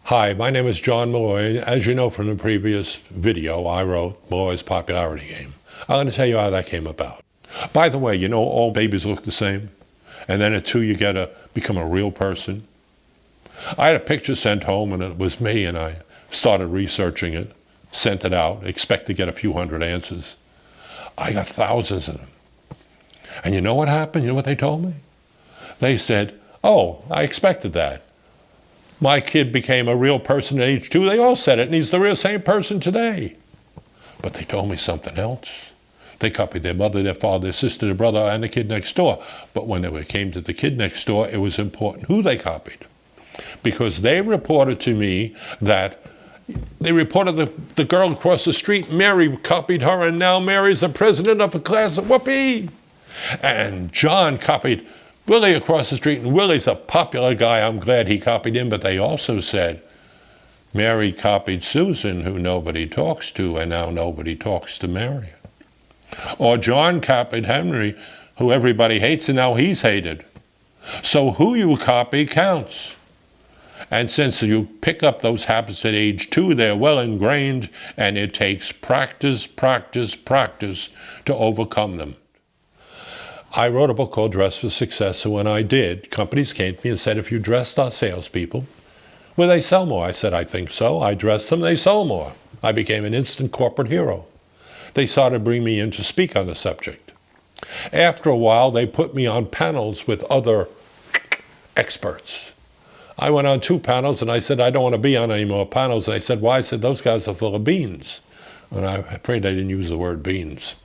Hi, my name is John Molloy. As you know from the previous video, I wrote Molloy's Popularity Game. I'm going to tell you how that came about. By the way, you know all babies look the same? And then at 2 you get to become a real person. I had a picture sent home and it was me, and I started researching it, sent it out, expect to get a few hundred answers. I got thousands of them. And you know what happened? You know what they told me? They said, oh, I expected that. My kid became a real person at age 2. They all said it, and he's the real same person today. But they told me something else. They copied their mother, their father, their sister, their brother, and the kid next door. But when it came to the kid next door, it was important who they copied. Because they reported to me that they reported the girl across the street, Mary, copied her, and now Mary's the president of a class. Whoopee! And John copied Willie across the street, and Willie's a popular guy. I'm glad he copied him. But they also said Mary copied Susan, who nobody talks to, and now nobody talks to Mary. Or John copied Henry, who everybody hates, and now he's hated. So who you copy counts. And since you pick up those habits at age 2, they're well ingrained, and it takes practice, practice, practice to overcome them. I wrote a book called Dress for Success, and when I did, companies came to me and said, if you dressed our salespeople, will they sell more? I said, I think so. I dressed them, they sold more. I became an instant corporate hero. They started bringing me in to speak on the subject. After a while, they put me on panels with other experts. I went on 2 panels, and I said, I don't want to be on any more panels. And they said, why? I said, those guys are full of beans. And I'm afraid I didn't use the word beans.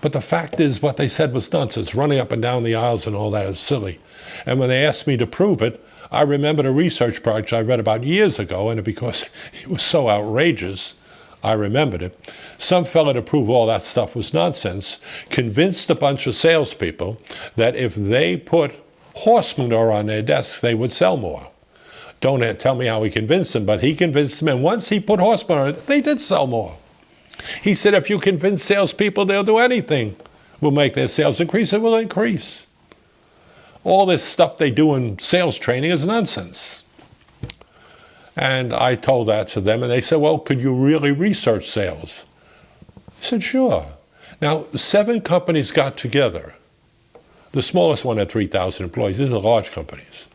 But the fact is, what they said was nonsense. Running up and down the aisles and all that is silly. And when they asked me to prove it, I remembered a research project I read about years ago, and because it was so outrageous, I remembered it. Some fella, to prove all that stuff was nonsense, convinced a bunch of salespeople that if they put horse manure on their desks, they would sell more. Don't tell me how he convinced them, but he convinced them, and once he put horse manure on it, they did sell more. He said, if you convince salespeople, they'll do anything. Will make their sales increase, it will increase. All this stuff they do in sales training is nonsense. And I told that to them, and they said, well, could you really research sales? I said, sure. Now, 7 companies got together. The smallest one had 3,000 employees. These are large companies.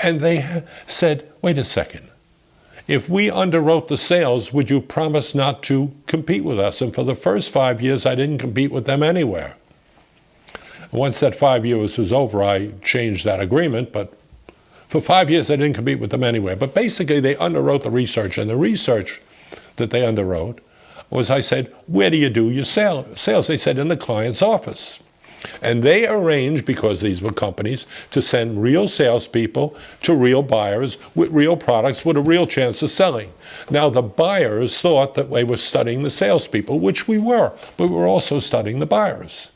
And they said, wait a second. If we underwrote the sales, would you promise not to compete with us? And for the first 5 years, I didn't compete with them anywhere. Once that 5 years was over, I changed that agreement, but for 5 years, I didn't compete with them anywhere. But basically, they underwrote the research, and the research that they underwrote was, I said, where do you do your sales? They said, in the client's office. And they arranged, because these were companies, to send real salespeople to real buyers with real products with a real chance of selling. Now, the buyers thought that they were studying the salespeople, which we were, but we were also studying the buyers.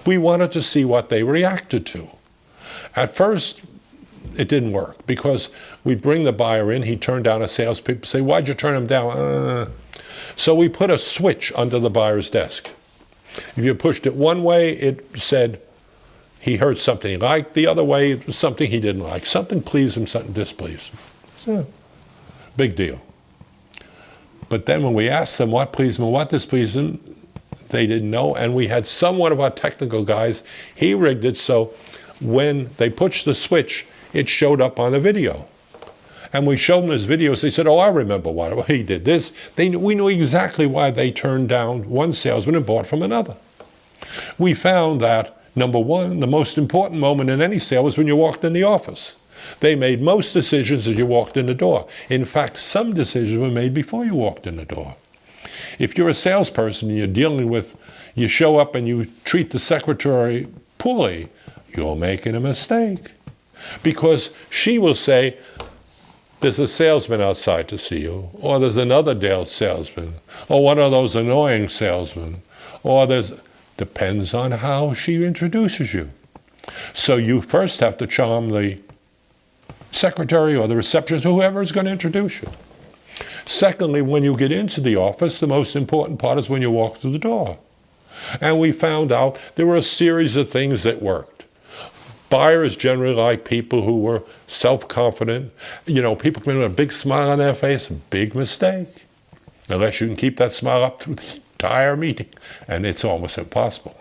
We wanted to see what they reacted to. At first, it didn't work, because we'd bring the buyer in, he'd turn down a salespeople, say, why'd you turn him down? So we put a switch under the buyer's desk. If you pushed it one way, it said he heard something he liked. The other way, it was something he didn't like. Something pleased him, something displeased him. So, big deal. But then when we asked them what pleased them and what displeased them, they didn't know. And we had one of our technical guys, he rigged it so when they pushed the switch, it showed up on the video. And we showed them his videos. They said, oh, I remember why he did this. We knew exactly why they turned down one salesman and bought from another. We found that, number one, the most important moment in any sale was when you walked in the office. They made most decisions as you walked in the door. In fact, some decisions were made before you walked in the door. If you're a salesperson and you're dealing with, you show up and you treat the secretary poorly, you're making a mistake. Because she will say, there's a salesman outside to see you, or there's another Dale salesman, or one of those annoying salesmen, or depends on how she introduces you. So you first have to charm the secretary or the receptionist, whoever is going to introduce you. Secondly, when you get into the office, the most important part is when you walk through the door. And we found out there were a series of things that worked. Buyers generally like people who were self-confident. You know, people come in with a big smile on their face, big mistake. Unless you can keep that smile up through the entire meeting, and it's almost impossible.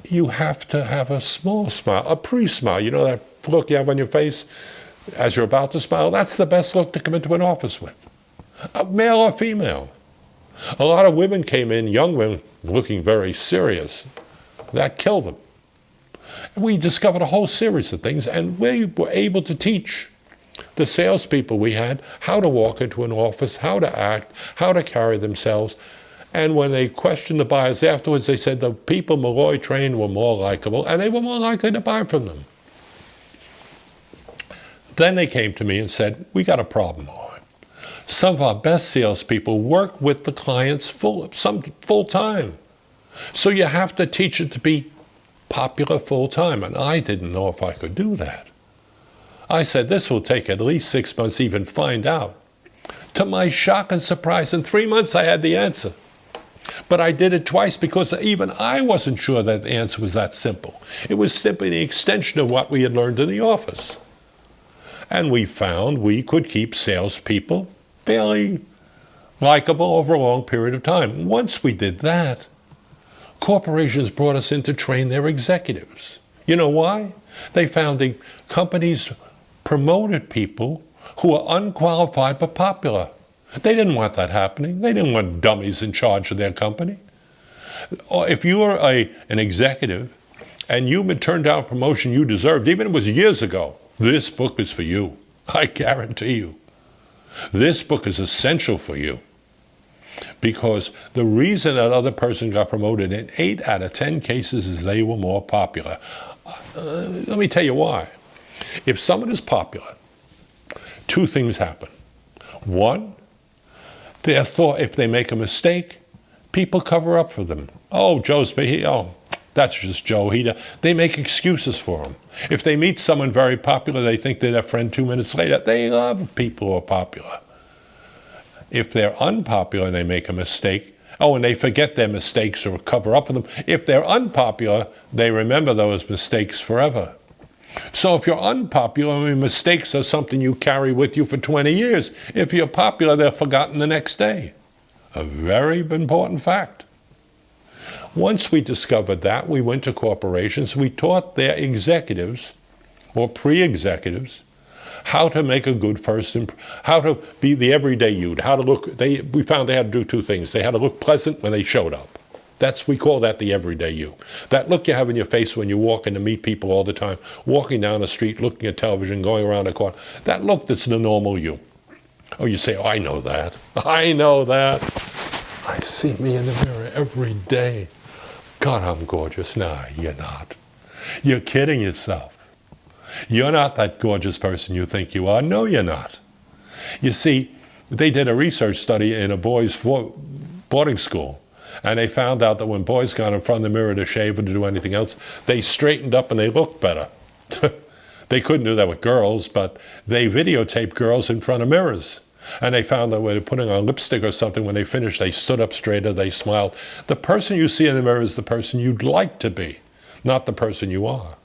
You have to have a small smile, a pre-smile. You know that look you have on your face as you're about to smile? That's the best look to come into an office with, male or female. A lot of women came in, young women, looking very serious. That killed them. We discovered a whole series of things, and we were able to teach the salespeople we had how to walk into an office, how to act, how to carry themselves. And when they questioned the buyers afterwards, they said the people Molloy trained were more likable, and they were more likely to buy from them. Then they came to me and said, we got a problem, Molloy. Some of our best salespeople work with the clients full time. So you have to teach it to be popular full time. And I didn't know if I could do that. I said, this will take at least 6 months to even find out. To my shock and surprise, in 3 months I had the answer. But I did it twice because even I wasn't sure that the answer was that simple. It was simply the extension of what we had learned in the office. And we found we could keep salespeople fairly likable over a long period of time. Once we did that, corporations brought us in to train their executives. You know why? They found the companies promoted people who were unqualified but popular. They didn't want that happening. They didn't want dummies in charge of their company. Or if you were an executive and you've been turned down a promotion you deserved, even if it was years ago, this book is for you. I guarantee you. This book is essential for you. Because the reason that other person got promoted in 8 out of 10 cases is they were more popular. Let me tell you why. If someone is popular, 2 things happen. One, they thought if they make a mistake, people cover up for them. Oh, that's just Joe. They make excuses for him. If they meet someone very popular, they think they're their friend 2 minutes later. They love people who are popular. If they're unpopular and they make a mistake, and they forget their mistakes or cover up for them. If they're unpopular, they remember those mistakes forever. So if you're unpopular, mistakes are something you carry with you for 20 years. If you're popular, they're forgotten the next day. A very important fact. Once we discovered that, we went to corporations. We taught their executives or pre-executives how to make a good how to be the everyday you, how to look. We found they had to do 2 things. They had to look pleasant when they showed up. We call that the everyday you. That look you have in your face when you walk in to meet people all the time, walking down the street, looking at television, going around the corner. That look that's the normal you. Oh, you say, oh, I know that. I know that. I see me in the mirror every day. God, I'm gorgeous. Nah, you're not. You're kidding yourself. You're not that gorgeous person you think you are. No, you're not. You see, they did a research study in a boys' boarding school, and they found out that when boys got in front of the mirror to shave or to do anything else, they straightened up and they looked better. They couldn't do that with girls, but they videotaped girls in front of mirrors. And they found that when they're putting on lipstick or something, when they finished, they stood up straighter, they smiled. The person you see in the mirror is the person you'd like to be, not the person you are.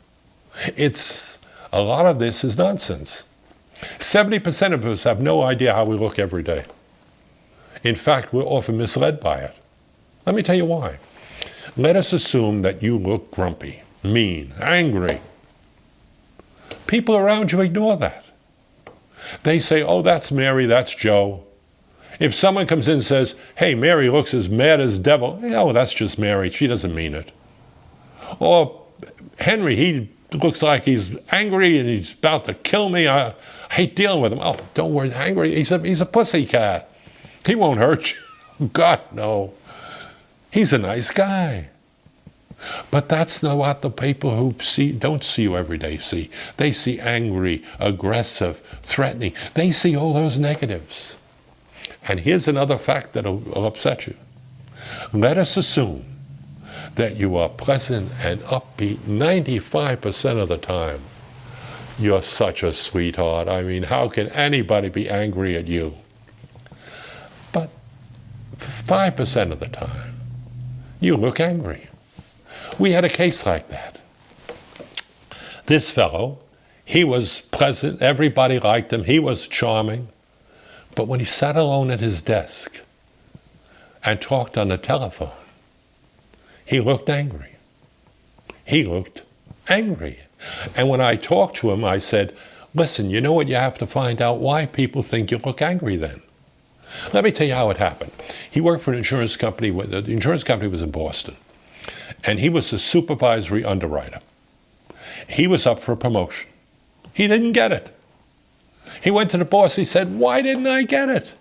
A lot of this is nonsense. 70% of us have no idea how we look every day. In fact, we're often misled by it. Let me tell you why. Let us assume that you look grumpy, mean, angry. People around you ignore that. They say, oh, that's Mary, that's Joe. If someone comes in and says, hey, Mary looks as mad as devil, oh, that's just Mary, she doesn't mean it. Or Henry, he looks like he's angry and he's about to kill me. I hate dealing with him. Oh, don't worry, angry, he's a pussy cat. He won't hurt you. God, no. He's a nice guy. But that's not what the people who don't see you every day see. They see angry, aggressive, threatening. They see all those negatives. And here's another fact that will upset you. Let us assume that you are pleasant and upbeat 95% of the time. You're such a sweetheart. I mean, how can anybody be angry at you? But 5% of the time, you look angry. We had a case like that. This fellow, he was pleasant, everybody liked him, he was charming. But when he sat alone at his desk and talked on the telephone, he looked angry. He looked angry. And when I talked to him, I said, listen, you know what, you have to find out why people think you look angry then. Let me tell you how it happened. He worked for an insurance company. The insurance company was in Boston. And he was a supervisory underwriter. He was up for a promotion. He didn't get it. He went to the boss. He said, why didn't I get it?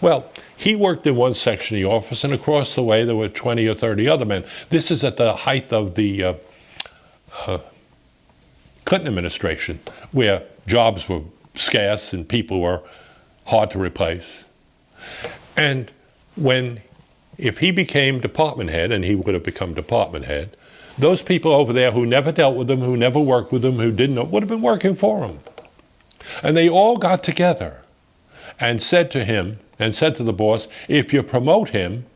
Well, he worked in one section of the office, and across the way there were 20 or 30 other men. This is at the height of the Clinton administration, where jobs were scarce and people were hard to replace. And if he became department head, and he would have become department head, those people over there who never dealt with him, who never worked with him, who didn't know, would have been working for him. And they all got together and said to him, and said to the boss, if you promote him,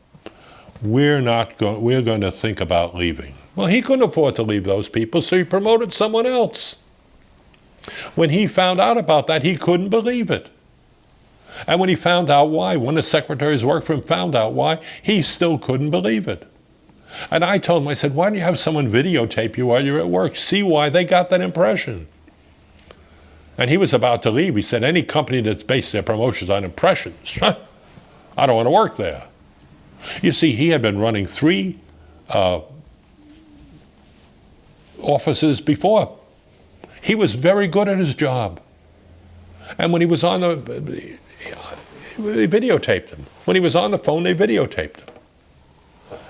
we're going to think about leaving. Well, he couldn't afford to leave those people, so he promoted someone else. When he found out about that, he couldn't believe it. And when he found out why, when the secretaries worked for him found out why, he still couldn't believe it. And I told him, I said, why don't you have someone videotape you while you're at work? See why they got that impression. And he was about to leave. He said, any company that's based their promotions on impressions, I don't want to work there. You see, he had been running 3 offices before. He was very good at his job. And when he was on they videotaped him. When he was on the phone, they videotaped him.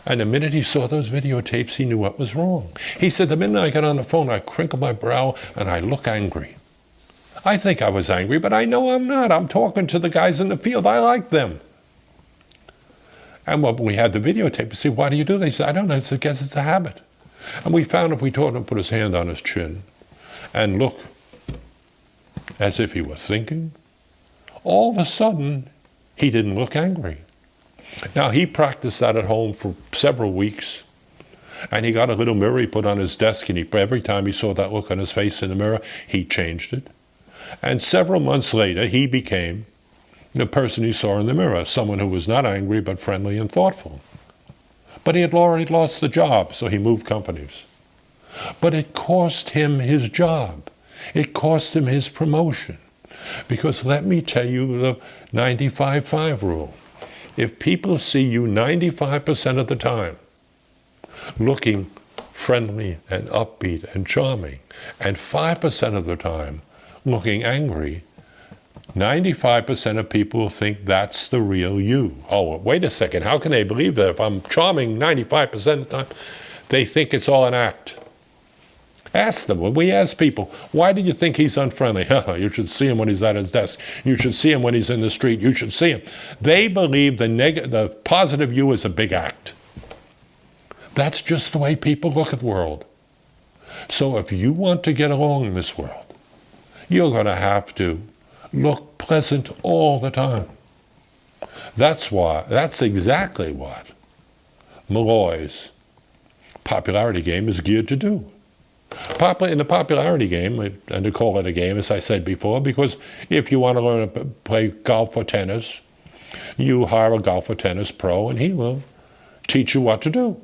And the minute he saw those videotapes, he knew what was wrong. He said, the minute I got on the phone, I crinkle my brow and I look angry. I think I was angry, but I know I'm not. I'm talking to the guys in the field. I like them. And when we had the videotape, we said, why do you do that? He said, I don't know. I guess it's a habit. And we found if we told him to put his hand on his chin and look as if he were thinking, all of a sudden, he didn't look angry. Now, he practiced that at home for several weeks. And he got a little mirror he put on his desk, and every time he saw that look on his face in the mirror, he changed it. And several months later, he became the person he saw in the mirror, someone who was not angry but friendly and thoughtful. But he had already lost the job, so he moved companies. But it cost him his job. It cost him his promotion. Because let me tell you the 95-5 rule. If people see you 95% of the time looking friendly and upbeat and charming, and 5% of the time looking angry, 95% of people think that's the real you. Oh, wait a second, how can they believe that? If I'm charming 95% of the time, they think it's all an act. Ask them. When we ask people, why do you think he's unfriendly? You should see him when he's at his desk. You should see him when he's in the street. You should see him. They believe the positive you is a big act. That's just the way people look at the world. So if you want to get along in this world, you're going to have to look pleasant all the time. That's exactly what Molloy's popularity game is geared to do. In the popularity game, and to call it a game, as I said before, because if you want to learn to play golf or tennis, you hire a golf or tennis pro, and he will teach you what to do.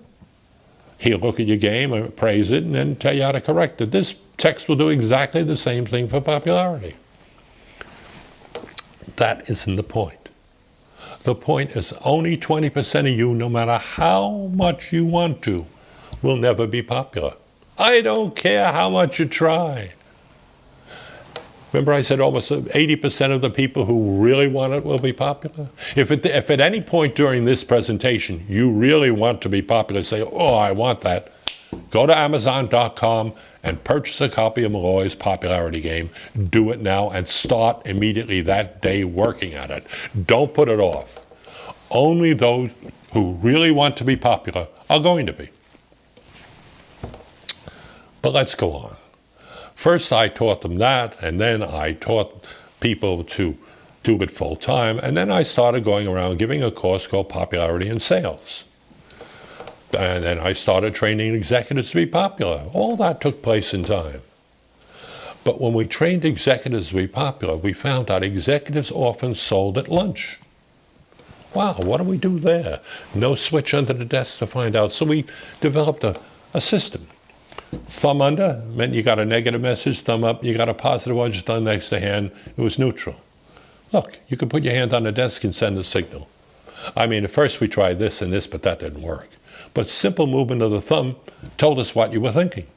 He'll look at your game, appraise it, and then tell you how to correct it. This text will do exactly the same thing for popularity. That isn't the point. The point is only 20% of you, no matter how much you want to, will never be popular. I don't care how much you try. Remember I said almost 80% of the people who really want it will be popular? If at any point during this presentation you really want to be popular, say, oh, I want that, go to Amazon.com and purchase a copy of Molloy's popularity game. Do it now and start immediately that day working at it. Don't put it off. Only those who really want to be popular are going to be. But let's go on. First I taught them that, and then I taught people to do it full time, and then I started going around giving a course called Popularity in Sales. And then I started training executives to be popular. All that took place in time. But when we trained executives to be popular, we found out executives often sold at lunch. Wow, what do we do there? No switch under the desk to find out. So we developed a system. Thumb under meant you got a negative message, thumb up, you got a positive one, just done next to hand, it was neutral. Look, you can put your hand on the desk and send a signal. I mean, at first we tried this and this, but that didn't work. But simple movement of the thumb told us what you were thinking.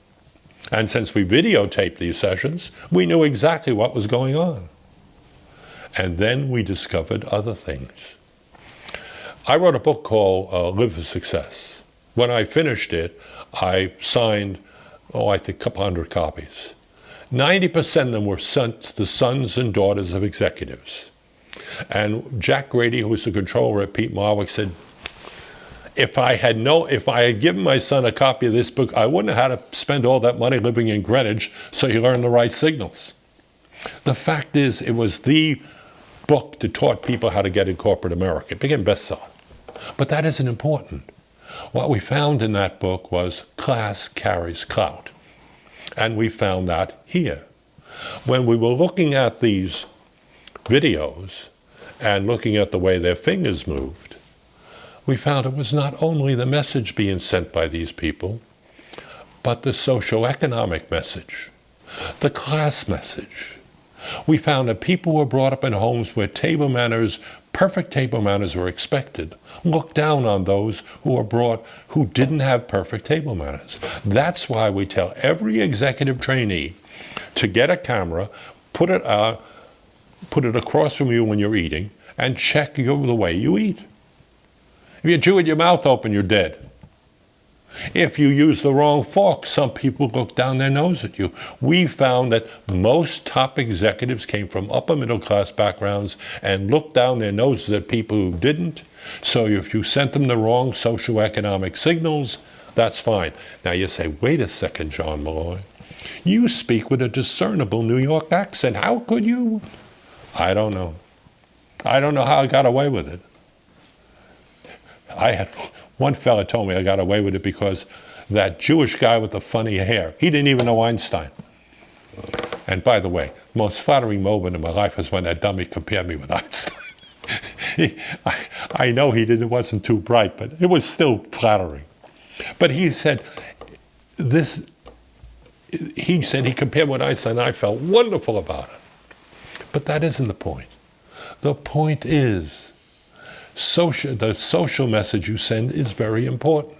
And since we videotaped these sessions, we knew exactly what was going on. And then we discovered other things. I wrote a book called Live for Success. When I finished it, I signed, I think a couple hundred copies. 90% of them were sent to the sons and daughters of executives. And Jack Grady, who was the controller at Pete Marwick, said, if I had given my son a copy of this book, I wouldn't have had to spend all that money living in Greenwich so he learned the right signals. The fact is, it was the book that taught people how to get in corporate America. It became bestseller. But that isn't important. What we found in that book was class carries clout. And we found that here. When we were looking at these videos and looking at the way their fingers moved, we found it was not only the message being sent by these people, but the socioeconomic message, the class message. We found that people were brought up in homes where perfect table manners were expected, looked down on those who didn't have perfect table manners. That's why we tell every executive trainee to get a camera, put it across from you when you're eating, and check the way you eat. If you chew with your mouth open, you're dead. If you use the wrong fork, some people look down their nose at you. We found that most top executives came from upper middle class backgrounds and looked down their noses at people who didn't. So if you sent them the wrong socioeconomic signals, that's fine. Now you say, wait a second, John Molloy. You speak with a discernible New York accent. How could you? I don't know. I don't know how I got away with it. One fella told me I got away with it because that Jewish guy with the funny hair, he didn't even know Einstein. And by the way, the most flattering moment in my life was when that dummy compared me with Einstein. I know it wasn't too bright, but it was still flattering. But he said he compared with Einstein, and I felt wonderful about it. But that isn't the point. The point is, the social message you send is very important.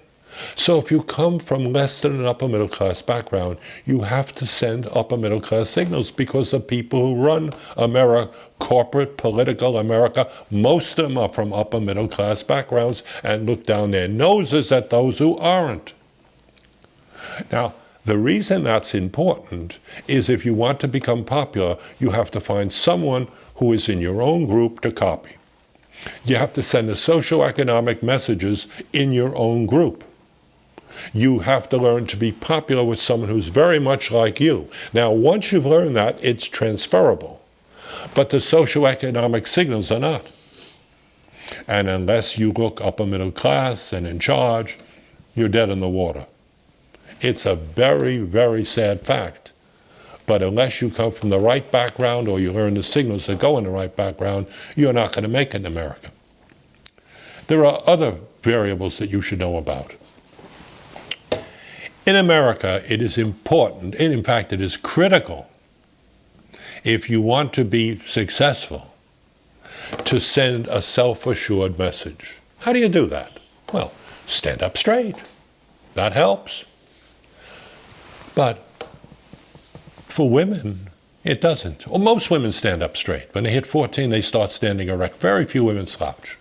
So if you come from less than an upper middle class background, you have to send upper middle class signals, because the people who run America, corporate, political America, most of them are from upper middle class backgrounds and look down their noses at those who aren't. Now, the reason that's important is if you want to become popular, you have to find someone who is in your own group to copy. You have to send the socioeconomic messages in your own group. You have to learn to be popular with someone who's very much like you. Now, once you've learned that, it's transferable. But the socioeconomic signals are not. And unless you look upper middle class and in charge, you're dead in the water. It's a very, very sad fact. But unless you come from the right background or you learn the signals that go in the right background, you're not going to make it in America. There are other variables that you should know about. In America, it is important, and in fact, it is critical, if you want to be successful, to send a self-assured message. How do you do that? Well, stand up straight. That helps. But for women, it doesn't. Well, most women stand up straight. When they hit 14, they start standing erect. Very few women slouch.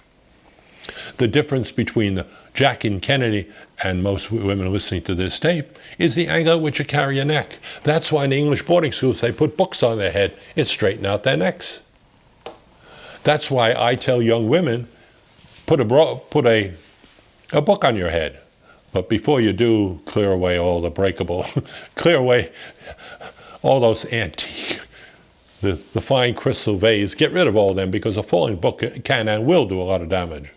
The difference between Jackie and Kennedy and most women listening to this tape is the angle at which you carry your neck. That's why in the English boarding schools they put books on their head. It straighten out their necks. That's why I tell young women, put a book on your head. But before you do, clear away all the breakable, clear away all those antique, the fine crystal vase, get rid of all of them, because a falling book can and will do a lot of damage.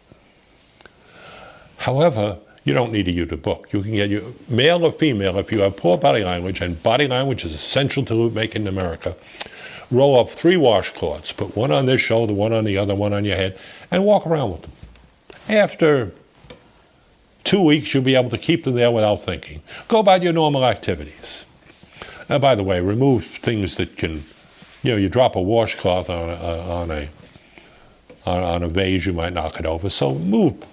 However, You don't need to use a book. You can get you, male or female, if you have poor body language, and body language is essential to loop making in America, roll up 3 washcloths, put one on this shoulder, one on the other, one on your head, and walk around with them. After 2 weeks, you'll be able to keep them there without thinking. Go about your normal activities. And by the way, remove things that can, you drop a washcloth on a vase, you might knock it over. So move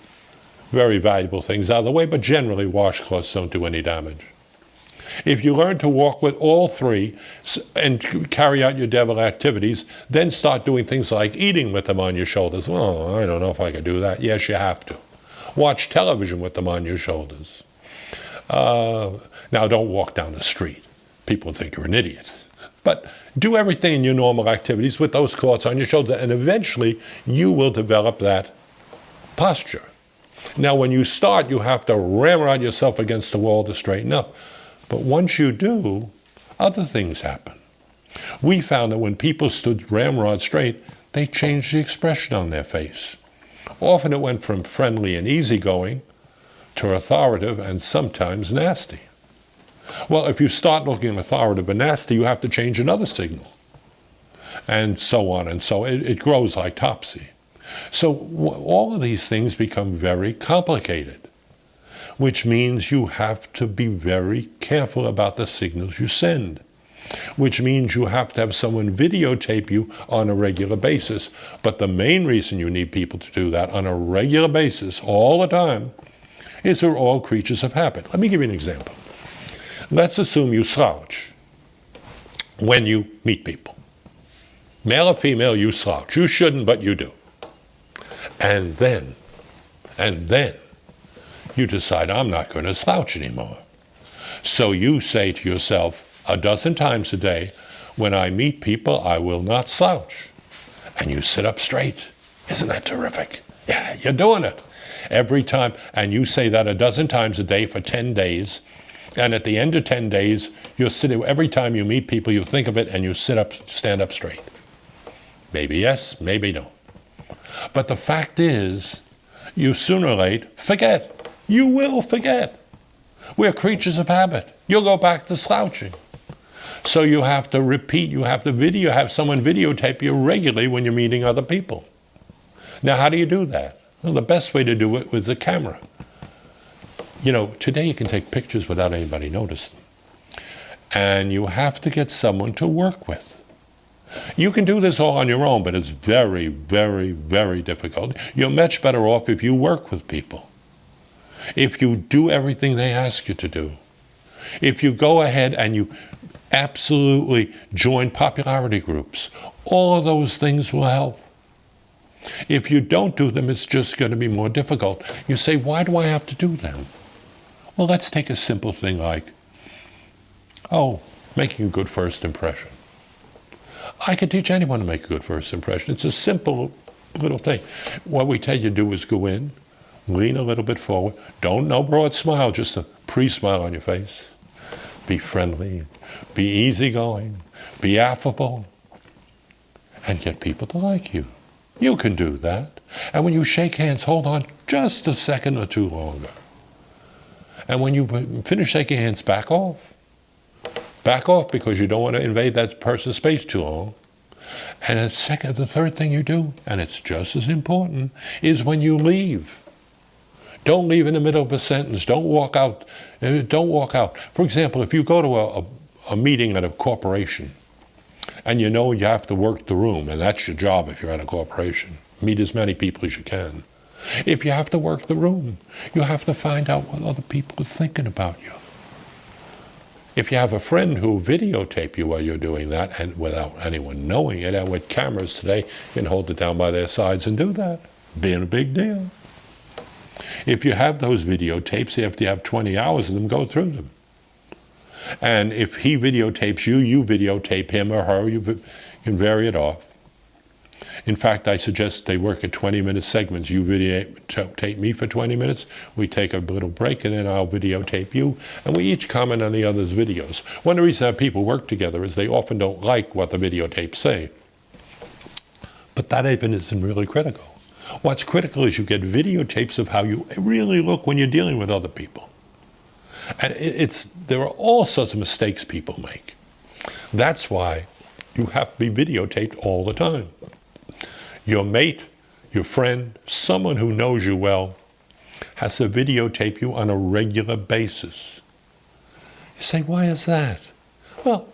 very valuable things out of the way, but generally washcloths don't do any damage. If you learn to walk with all 3 and carry out your devil activities, then start doing things like eating with them on your shoulders. Oh, I don't know if I could do that. Yes, you have to. Watch television with them on your shoulders. Now, don't walk down the street. People think you're an idiot. But do everything in your normal activities with those cloths on your shoulder, and eventually you will develop that posture. Now, when you start, you have to ramrod yourself against the wall to straighten up. But once you do, other things happen. We found that when people stood ramrod straight, they changed the expression on their face. Often it went from friendly and easygoing to authoritative and sometimes nasty. Well, if you start looking authoritative and nasty, you have to change another signal. And so on and so on. It grows like topsy. So all of these things become very complicated, which means you have to be very careful about the signals you send, which means you have to have someone videotape you on a regular basis. But the main reason you need people to do that on a regular basis all the time is we're all creatures of habit. Let me give you an example. Let's assume you slouch when you meet people. Male or female, you slouch. You shouldn't, but you do. And then you decide, I'm not going to slouch anymore. So you say to yourself a dozen times a day, when I meet people, I will not slouch. And you sit up straight. Isn't that terrific? Yeah, you're doing it. Every time, and you say that a dozen times a day for 10 days, and at the end of 10 days, you're sitting, every time you meet people, you think of it, and you stand up straight. Maybe yes, maybe no. But the fact is, you sooner or later forget. You will forget. We're creatures of habit. You'll go back to slouching. So you have to repeat, you have to have someone videotape you regularly when you're meeting other people. Now, how do you do that? Well, the best way to do it with a camera. Today you can take pictures without anybody noticing. And you have to get someone to work with. You can do this all on your own, but it's very, very, very difficult. You're much better off if you work with people. If you do everything they ask you to do. If you go ahead and you absolutely join popularity groups, all of those things will help. If you don't do them, it's just going to be more difficult. You say, why do I have to do them? Well, let's take a simple thing like, making a good first impression. I can teach anyone to make a good first impression. It's a simple little thing. What we tell you to do is go in, lean a little bit forward. No broad smile, just a pre-smile on your face. Be friendly, be easygoing, be affable, and get people to like you. You can do that. And when you shake hands, hold on just a second or two longer. And when you finish shaking hands, back off. Back off because you don't want to invade that person's space too long. And the third thing you do, and it's just as important, is when you leave. Don't leave in the middle of a sentence. Don't walk out. Don't walk out. For example, if you go to a meeting at a corporation, and you have to work the room, and that's your job if you're at a corporation. Meet as many people as you can. If you have to work the room, you have to find out what other people are thinking about you. If you have a friend who videotape you while you're doing that, and without anyone knowing it, and with cameras today, you can hold it down by their sides and do that. Being a big deal. If you have those videotapes, after you have 20 hours of them, go through them. And if he videotapes you, you videotape him or her, you can vary it off. In fact, I suggest they work at 20-minute segments. You videotape me for 20 minutes, we take a little break, and then I'll videotape you, and we each comment on the other's videos. One of the reasons that people work together is they often don't like what the videotapes say. But that even isn't really critical. What's critical is you get videotapes of how you really look when you're dealing with other people. And there are all sorts of mistakes people make. That's why you have to be videotaped all the time. Your mate, your friend, someone who knows you well, has to videotape you on a regular basis. You say, why is that? Well,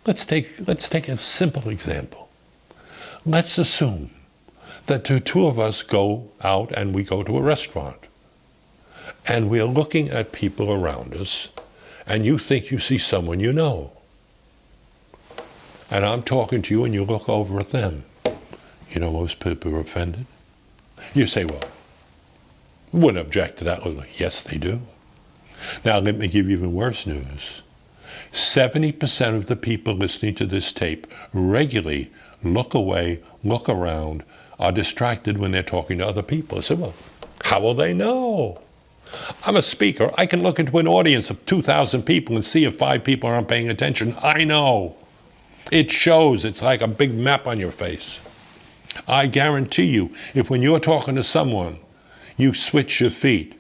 let's take a simple example. Let's assume that the two of us go out and we go to a restaurant. And we're looking at people around us, and you think you see someone you know. And I'm talking to you, and you look over at them. You know, most people are offended. You say, well, wouldn't object to that. Yes, they do. Now, let me give you even worse news. 70% of the people listening to this tape regularly look away, look around, are distracted when they're talking to other people. I said, well, how will they know? I'm a speaker. I can look into an audience of 2,000 people and see if 5 people aren't paying attention. I know. It shows. It's like a big map on your face. I guarantee you, if when you're talking to someone, you switch your feet,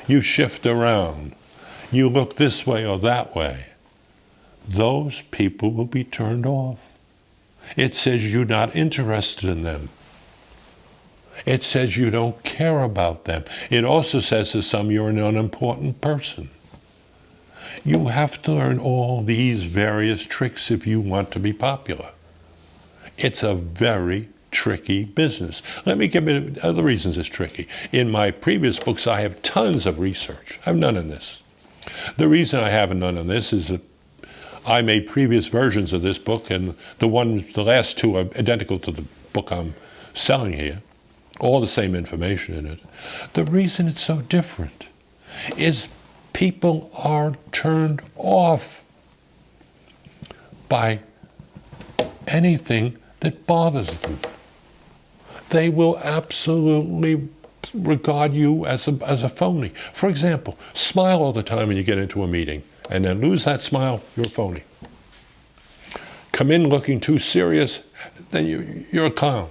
you shift around, you look this way or that way, those people will be turned off. It says you're not interested in them. It says you don't care about them. It also says to some you're an unimportant person. You have to learn all these various tricks if you want to be popular. It's a very tricky business. Let me give you other reasons it's tricky. In my previous books, I have tons of research. I have none in this. The reason I have none in this is that I made previous versions of this book, and the last two are identical to the book I'm selling here. All the same information in it. The reason it's so different is people are turned off by anything that bothers them. They will absolutely regard you as a phony. For example, smile all the time when you get into a meeting, and then lose that smile, you're a phony. Come in looking too serious, then you're a clown.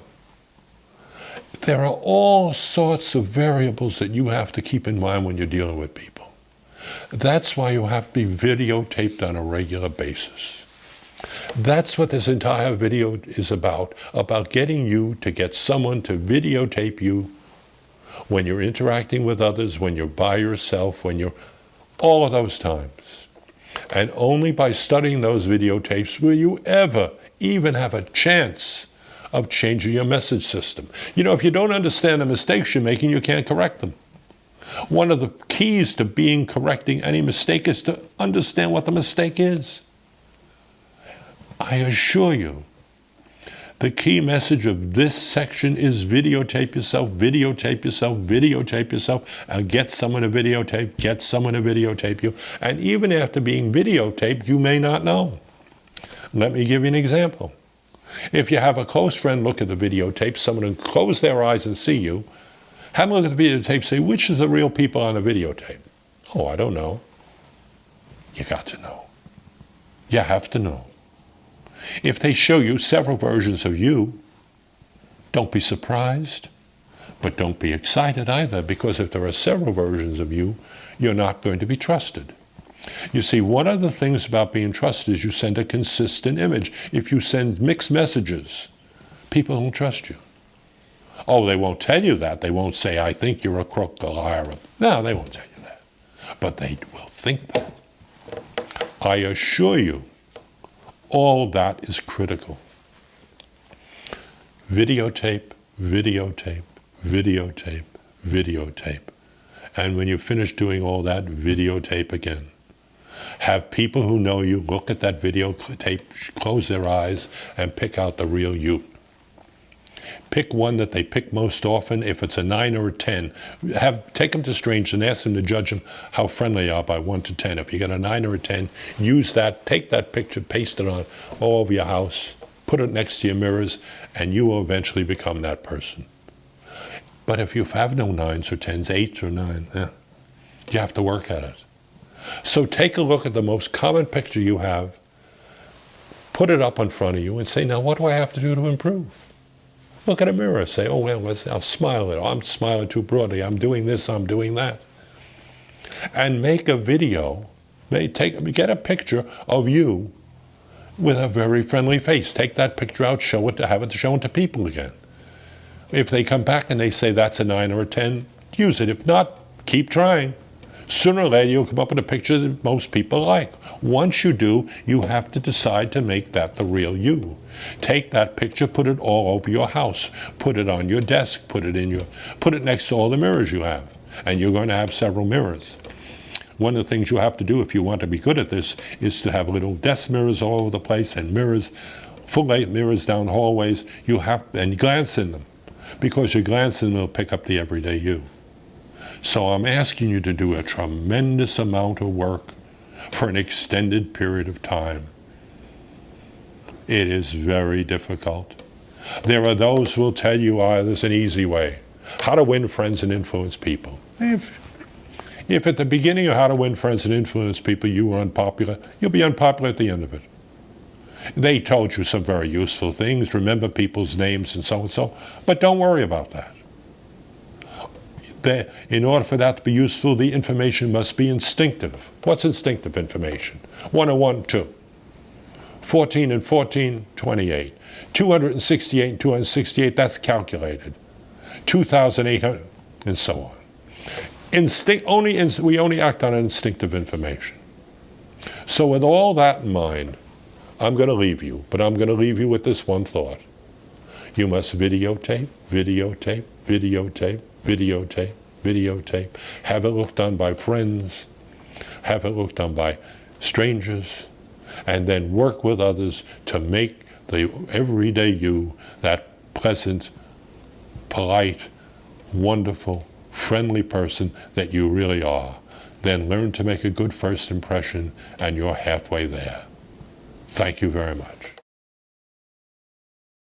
There are all sorts of variables that you have to keep in mind when you're dealing with people. That's why you have to be videotaped on a regular basis. That's what this entire video is about getting you to get someone to videotape you when you're interacting with others, when you're by yourself, when you're all of those times. And only by studying those videotapes will you ever even have a chance of changing your message system. You know, if you don't understand the mistakes you're making, you can't correct them. One of the keys to correcting any mistake is to understand what the mistake is. I assure you, the key message of this section is videotape yourself, videotape yourself, videotape yourself, and get someone to videotape you. And even after being videotaped, you may not know. Let me give you an example. If you have a close friend look at the videotape, someone who close their eyes and see you, have them look at the videotape, say, which is the real people on the videotape? Oh, I don't know. You got to know. You have to know. If they show you several versions of you, don't be surprised, but don't be excited either, because if there are several versions of you, you're not going to be trusted. You see, one of the things about being trusted is you send a consistent image. If you send mixed messages, people don't trust you. Oh, they won't tell you that. They won't say, I think you're a crook, a liar. No, they won't tell you that. But they will think that. I assure you, all that is critical. Videotape, videotape, videotape, videotape. And when you finish doing all that, videotape again. Have people who know you look at that videotape, close their eyes, and pick out the real you. Pick one that they pick most often. If it's a 9 or a 10, take them to strangers and ask them to judge them how friendly they are by 1 to 10. If you get a 9 or a 10, use that, take that picture, paste it on all over your house, put it next to your mirrors, and you will eventually become that person. But if you have no 9s or 10s, 8s or 9s, you have to work at it. So take a look at the most common picture you have, put it up in front of you, and say, now what do I have to do to improve? Look at a mirror. Say, oh, well, I'll smile it. I'm smiling too broadly. I'm doing this. I'm doing that. And make a video. Get a picture of you with a very friendly face. Take that picture out, show it, have it shown to people again. If they come back and they say that's a 9 or a 10, use it. If not, keep trying. Sooner or later, you'll come up with a picture that most people like. Once you do, you have to decide to make that the real you. Take that picture, put it all over your house, put it on your desk, put it next to all the mirrors you have. And you're going to have several mirrors. One of the things you have to do if you want to be good at this is to have little desk mirrors all over the place and mirrors, full-length mirrors down hallways. And glance in them, because your glance in them will pick up the everyday you. So I'm asking you to do a tremendous amount of work for an extended period of time. It is very difficult. There are those who will tell you, there's an easy way. How to win friends and influence people. If at the beginning of How to Win Friends and Influence People you were unpopular, you'll be unpopular at the end of it. They told you some very useful things, remember people's names and so, but don't worry about that. In order for that to be useful, the information must be instinctive. What's instinctive information? 101, 2. 14 and 14, 28. 268 and 268, that's calculated. 2,800, and so on. We only act on instinctive information. So with all that in mind, I'm going to leave you, but I'm going to leave you with this one thought. You must videotape, videotape, videotape, videotape, videotape. Have it looked on by friends, have it looked on by strangers, and then work with others to make the everyday you that pleasant, polite, wonderful, friendly person that you really are. Then learn to make a good first impression, and you're halfway there. Thank you very much.